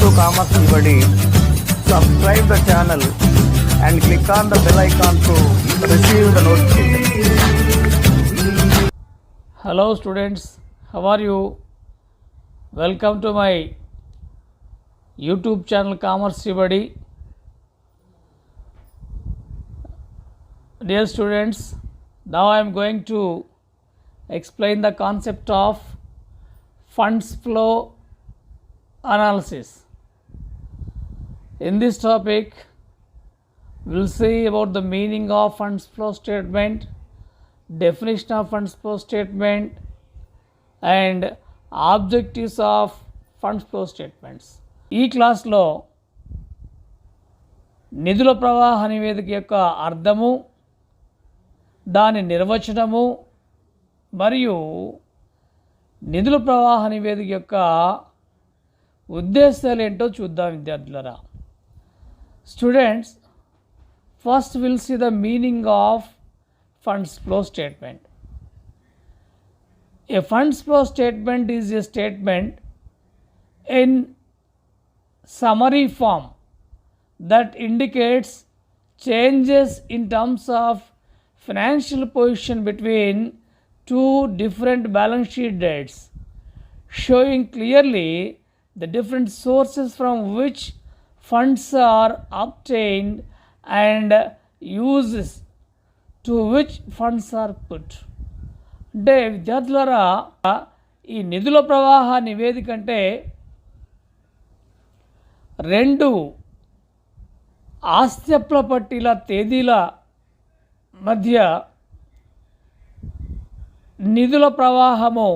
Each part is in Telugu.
to Kamasthibadi. Subscribe the channel and click on the bell icon to receive the notification. Hello students, how are you? Welcome to my YouTube channel Kamasthibadi. Dear students, now I am going to explain the concept of funds flow analysis. In this topic, we will see about the meaning of funds flow statement, definition of funds flow statement, and objectives of funds flow statements. ఈ క్లాస్లో నిధుల ప్రవాహ నివేదిక యొక్క అర్థము, దాని నిర్వచనము మరియు నిధుల ప్రవాహ నివేదిక యొక్క ఉద్దేశాలు ఏంటో చూద్దాం విద్యార్థులారా. Students, first will see the meaning of funds flow statement. A funds flow statement is a statement in summary form that indicates changes in terms of financial position between two different balance sheet dates, showing clearly the different sources from which funds are obtained and uses to which funds are put. అంటే విద్యార్థులారా, ఈ నిధుల ప్రవాహ నివేదిక అంటే రెండు ఆస్తిపల పట్టీల తేదీల మధ్య నిధుల ప్రవాహము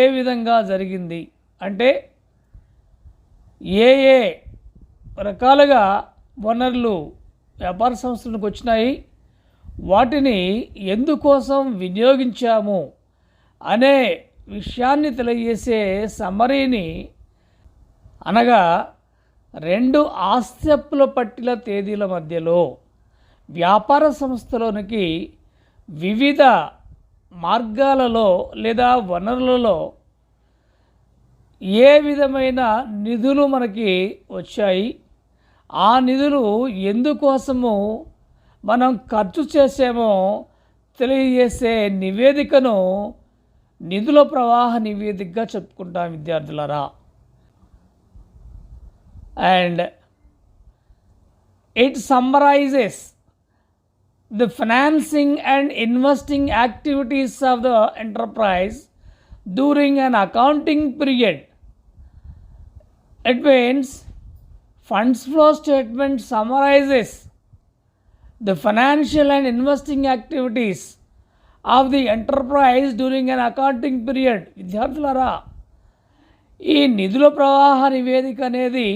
ఏ విధంగా జరిగింది, అంటే ఏ ఏ రకాలుగా వనరులు వ్యాపార సంస్థలకు వచ్చినాయి, వాటిని ఎందుకోసం వినియోగించాము అనే విషయాన్ని తెలియజేసే సమ్మరీని, అనగా రెండు ఆస్తిపల పట్టిల తేదీల మధ్యలో వ్యాపార సంస్థలోనికి వివిధ మార్గాలలో లేదా వనరులలో ఏ విధమైన నిధులు మనకి వచ్చాయి, ఆ నిధులు ఎందుకోసము మనం ఖర్చు చేసామో తెలియజేసే నివేదికను నిధుల ప్రవాహ నివేదికగా చెప్పుకుంటాం విద్యార్థులారా. And it summarises the financing and investing activities of the enterprise during an accounting period. It means funds flow statement summarizes the financial and investing activities of the enterprise during an accounting period. విద్యార్థులారా, ఈ నిధుల ప్రవాహ నివేదిక అనేది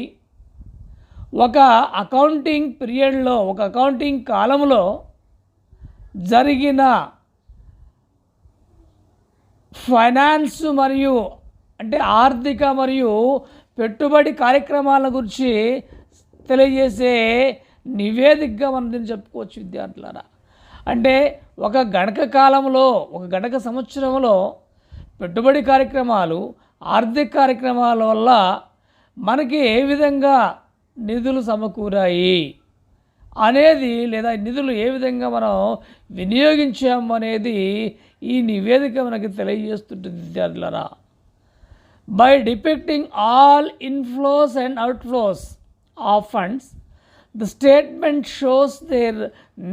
ఒక అకౌంటింగ్ పీరియడ్లో, ఒక అకౌంటింగ్ కాలంలో జరిగిన ఫైనాన్స్ మరియు అంటే ఆర్థిక మరియు పెట్టుబడి కార్యక్రమాల గురించి తెలియజేసే నివేదికగా మనం దీన్ని చెప్పుకోవచ్చు విద్యార్థులారా. అంటే ఒక గణక కాలంలో, ఒక గణక సంవత్సరంలో పెట్టుబడి కార్యక్రమాలు, ఆర్థిక కార్యక్రమాల వల్ల మనకి ఏ విధంగా నిధులు సమకూరాయి అనేది, లేదా నిధులు ఏ విధంగా మనం వినియోగించాము అనేది ఈ నివేదిక మనకి తెలియజేస్తుంటుంది విద్యార్థులారా. By depicting all inflows and outflows of funds, the statement shows their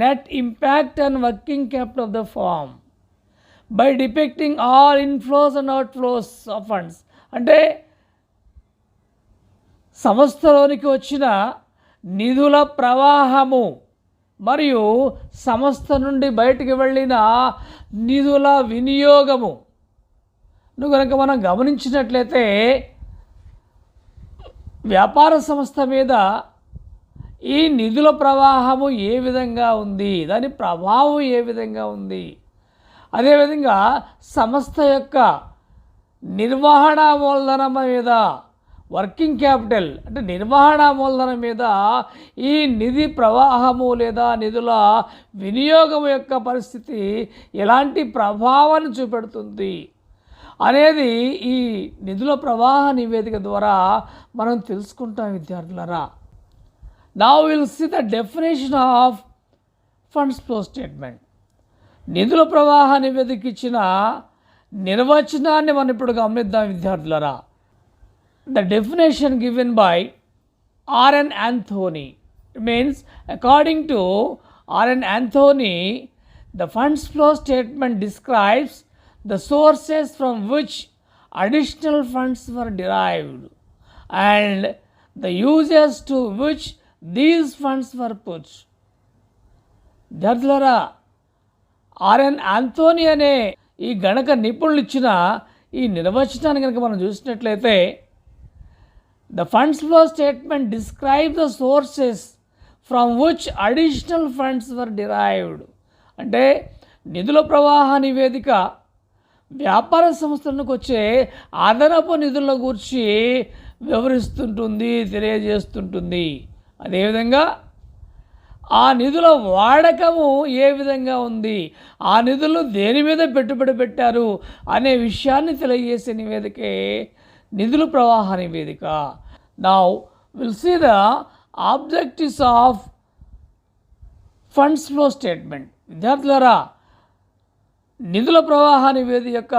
net impact on working capital of the firm. By depicting all inflows and outflows of funds, అంటే సంస్థలోనికి వచ్చిన నిధుల ప్రవాహము మరియు సంస్థ నుండి బయటికి వెళ్ళిన నిధుల వినియోగము కనుక మనం గమనించినట్లయితే వ్యాపార సంస్థ మీద ఈ నిధుల ప్రవాహము ఏ విధంగా ఉంది, దాని ప్రభావం ఏ విధంగా ఉంది, అదేవిధంగా సంస్థ యొక్క నిర్వహణ మూలధనం మీద, వర్కింగ్ క్యాపిటల్ అంటే నిర్వహణ మూలధనం మీద ఈ నిధి ప్రవాహము లేదా నిధుల వినియోగం యొక్క పరిస్థితి ఎలాంటి ప్రభావాన్ని చూపెడుతుంది అనేది ఈ నిధుల ప్రవాహ నివేదిక ద్వారా మనం తెలుసుకుంటాం విద్యార్థులారా. Now will see the definition of funds flow statement. నిధుల ప్రవాహ నివేదిక ఇచ్చిన నిర్వచనాన్ని మనం ఇప్పుడు గమనిద్దాం విద్యార్థులారా. The definition given by R.N. Anthony. It means according to R.N. Anthony, the funds flow statement describes the sources from which additional funds were derived and the uses to which these funds were put. విద్యార్థులారా, ఆర్ఎన్ ఆంథోనీ అనే ఈ గణక నిపుణులు ఇచ్చిన ఈ నిర్వచనాన్ని కనుక మనం చూసినట్లయితే, the funds flow statement describes the sources from which additional funds were derived. అంటే నిధుల ప్రవాహ నివేదిక వ్యాపార సంస్థలకు వచ్చే అదనపు నిధుల గురించి వివరిస్తుంటుంది, తెలియజేస్తుంటుంది. అదేవిధంగా ఆ నిధుల వాడకము ఏ విధంగా ఉంది, ఆ నిధులు దేని మీద పెట్టుబడి పెట్టారు అనే విషయాన్ని తెలియజేసే నివేదికే నిధుల ప్రవాహ నివేదిక. Now will see the objectives of funds flow statement. విద్యార్థులారా, నిధుల ప్రవాహ నివేదిక యొక్క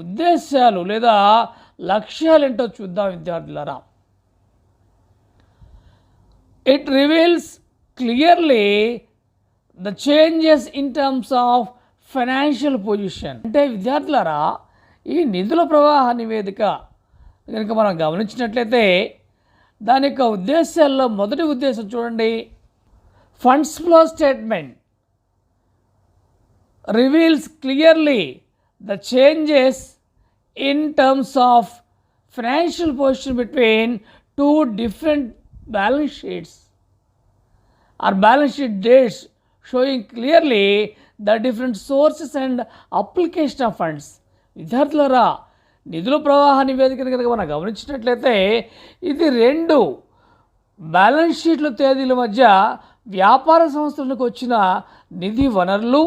ఉద్దేశాలు లేదా లక్ష్యాలు ఏంటో చూద్దాం విద్యార్థులారా. It reveals clearly the changes in terms of financial position. అంటే విద్యార్థులారా, ఈ నిధుల ప్రవాహ నివేదిక కనుక మనం గమనించినట్లయితే దాని యొక్క ఉద్దేశాల్లో మొదటి ఉద్దేశం చూడండి. Funds flow statement reveals clearly the changes in terms of financial position between two different balance sheets or balance sheet dates showing clearly the different sources and application of funds. విద్యార్థులారా, నిధుల ప్రవాహ నివేదికను కనుక మనం గమనించినట్లయితే ఇది రెండు బ్యాలెన్స్ షీట్ల తేదీల మధ్య వ్యాపార సంస్థలకు వచ్చిన నిధి వనరులు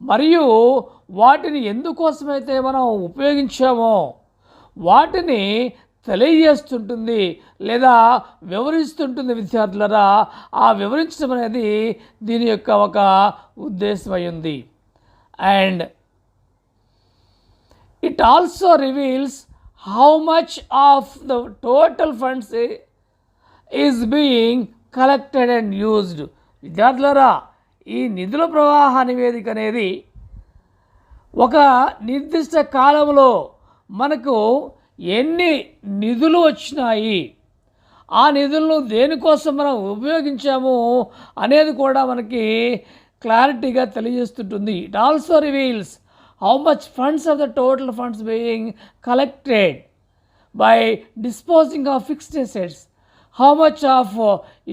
మరియు వాటిని ఎందుకోసమైతే మనం ఉపయోగించామో వాటిని తెలియజేస్తుంటుంది లేదా వివరిస్తుంటుంది విద్యార్థులరా. ఆ వివరించడం అనేది దీని యొక్క ఒక ఉద్దేశమై ఉంది. And it also reveals how much of the total funds is being collected and used. విద్యార్థులారా, ఈ నిధుల ప్రవాహ నివేదిక అనేది ఒక నిర్దిష్ట కాలంలో మనకు ఎన్ని నిధులు వచ్చినాయి, ఆ నిధులను దేనికోసం మనం ఉపయోగించాము అనేది కూడా మనకి క్లారిటీగా తెలియజేస్తుంటుంది. It also reveals how much funds of the total funds being collected by disposing of fixed assets, how much of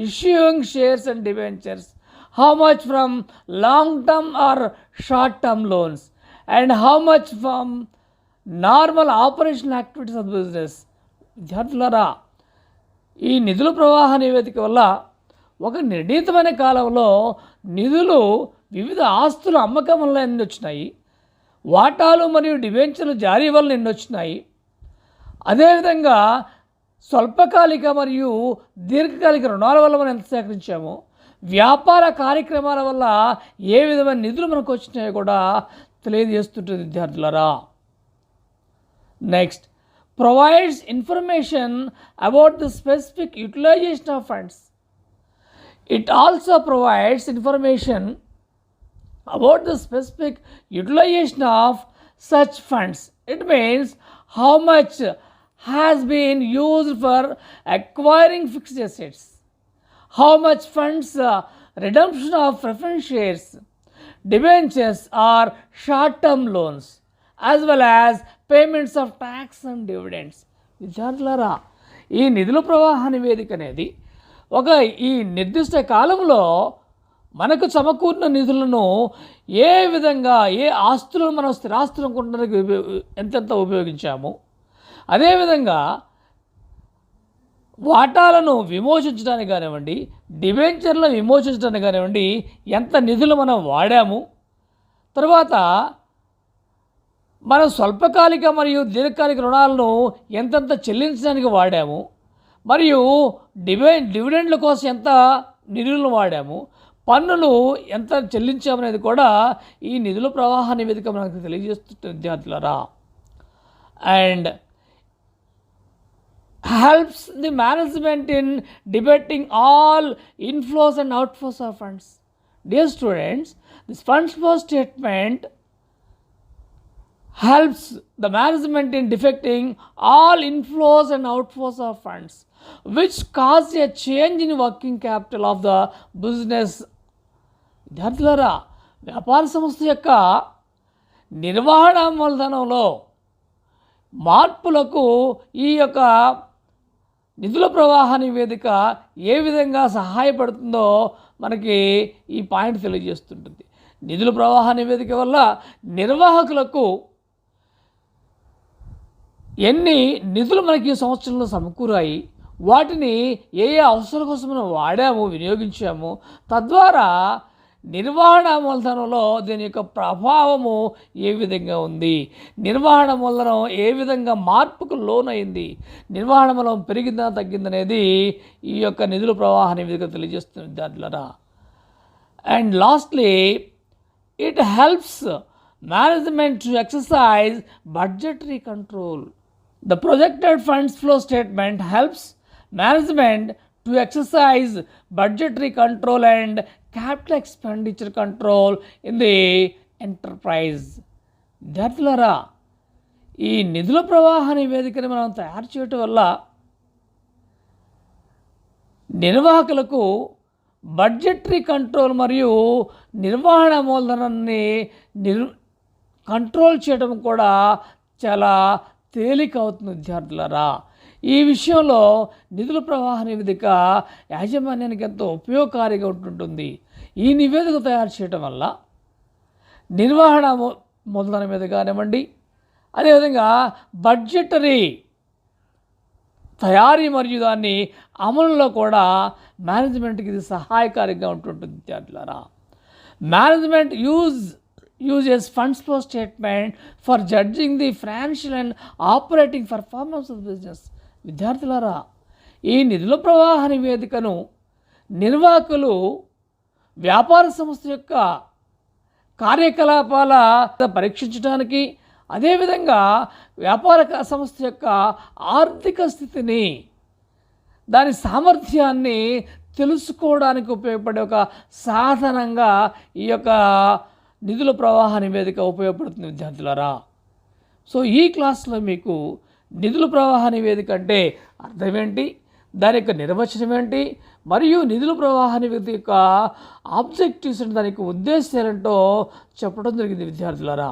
issuing shares and debentures, how much from long term or short term loans, and how much from normal operational activities of the business. విద్యార్థులారా, ఈ నిధుల ప్రవాహ నివేదిక వల్ల ఒక నిర్ణీతమైన కాలంలో నిధులు వివిధ ఆస్తుల అమ్మకం వల్ల ఎన్ని వచ్చినాయి, వాటాలు మరియు డిబెంచర్లు జారీ వల్ల ఎన్ని వచ్చినాయి, అదేవిధంగా స్వల్పకాలిక మరియు దీర్ఘకాలిక రుణాల వల్ల మనం ఎంత సేకరించామో, వ్యాపార కార్యక్రమాల వల్ల ఏ విధమైన నిధులు మనకు వచ్చినాయో కూడా తెలియజేస్తుంటుంది విద్యార్థులారా. Next, provides information about the specific utilisation of funds. It also provides information about the specific utilization of such funds. It means how much has been used for acquiring fixed assets, how much funds redemption of preference shares, debentures or short-term loans, as well as payments of tax and dividends. విద్యార్థులారా, ఈ నిధుల ప్రవాహ నివేదిక అనేది ఒక ఈ నిర్దిష్ట కాలంలో మనకు సమకూరిన నిధులను ఏ విధంగా ఏ ఆస్తులను మనం స్థిరాస్తులు కొనడానికి ఎంతెంత ఉపయోగించాము, అదేవిధంగా వాటాలను విమోచించడానికి కానివ్వండి, డిబెంచర్లను విమోచించడానికి కానివ్వండి ఎంత నిధులు మనం వాడాము, తర్వాత మనం స్వల్పకాలిక మరియు దీర్ఘకాలిక రుణాలను ఎంతెంత చెల్లించడానికి వాడాము, మరియు డివిడెండ్ల కోసం ఎంత నిధులను వాడాము, పన్నులు ఎంత చెల్లించామనేది కూడా ఈ నిధుల ప్రవాహ నివేదిక మనకు తెలియజేస్తుంది విద్యార్థులారా. And helps the management in debating all inflows and outflows of funds. Dear students, this funds flow statement helps the management in detecting all inflows and outflows of funds which cause a change in working capital of the business. విద్యార్థులారా, వ్యాపార సంస్థ యొక్క నిర్వహణ మూలధనంలో మార్పులకు ఈ యొక్క నిధుల ప్రవాహ నివేదిక ఏ విధంగా సహాయపడుతుందో మనకి ఈ పాయింట్ తెలియజేస్తుంటుంది. నిధుల ప్రవాహ నివేదిక వల్ల నిర్వాహకులకు ఎన్ని నిధులు మనకి ఈ సంవత్సరంలో సమకూరాయి, వాటిని ఏ అవసరాల కోసం మనం వాడాము, వినియోగించాము, తద్వారా నిర్వహణ మూలధనంలో దీని యొక్క ప్రభావము ఏ విధంగా ఉంది, నిర్వహణ మూలధనం ఏ విధంగా మార్పుకు లోనైంది, నిర్వహణ మూలం పెరిగిందా తగ్గిందనేది ఈ యొక్క నిధుల ప్రవాహ నివేదిక తెలియజేస్తుంది విద్యార్థులారా. And lastly, it helps management to exercise budgetary control. The projected funds flow statement helps management to exercise budgetary control and capital expenditure control in the enterprise. విద్యార్థులారా, ఈ నిధుల ప్రవాహ నివేదికని మనం తయారు చేయటం వల్ల నిర్వాహకులకు బడ్జెటరీ కంట్రోల్ మరియు నిర్వహణ మూలధనాన్ని కంట్రోల్ చేయడం కూడా చాలా తేలిక అవుతుంది విద్యార్థులారా. ఈ విషయంలో నిధుల ప్రవాహ నివేదిక యాజమాన్యానికి ఎంతో ఉపయోగకారిగా ఉంటుంటుంది. ఈ నివేదిక తయారు చేయడం వల్ల నిర్వహణ మూలధనం మీద కానివ్వండి, అదేవిధంగా బడ్జెటరీ తయారీ మరియు దాన్ని అమలులో కూడా మేనేజ్మెంట్కి ఇది సహాయకారిగా ఉంటుంటుంది విద్యార్థులారా. Management uses funds flow statement for judging the financial and operating performance of the business. విద్యార్థులారా, ఈ నిధుల ప్రవాహ నివేదికను నిర్వాహకులు వ్యాపార సంస్థ యొక్క కార్యకలాపాల పరీక్షించడానికి, అదేవిధంగా వ్యాపార సంస్థ యొక్క ఆర్థిక స్థితిని, దాని సామర్థ్యాన్ని తెలుసుకోవడానికి ఉపయోగపడే ఒక సాధనంగా ఈ యొక్క నిధుల ప్రవాహ నివేదిక ఉపయోగపడుతుంది విద్యార్థులారా. సో ఈ క్లాస్లో మీకు నిధుల ప్రవాహ నివేదిక అంటే అర్థం ఏంటి, దాని యొక్క నిర్వచనం ఏంటి, మరియు నిధుల ప్రవాహ నివేదిక యొక్క ఆబ్జెక్టివ్స్ అంటే దాని యొక్క ఉద్దేశాలు ఏంటో చెప్పడం జరిగింది విద్యార్థులారా.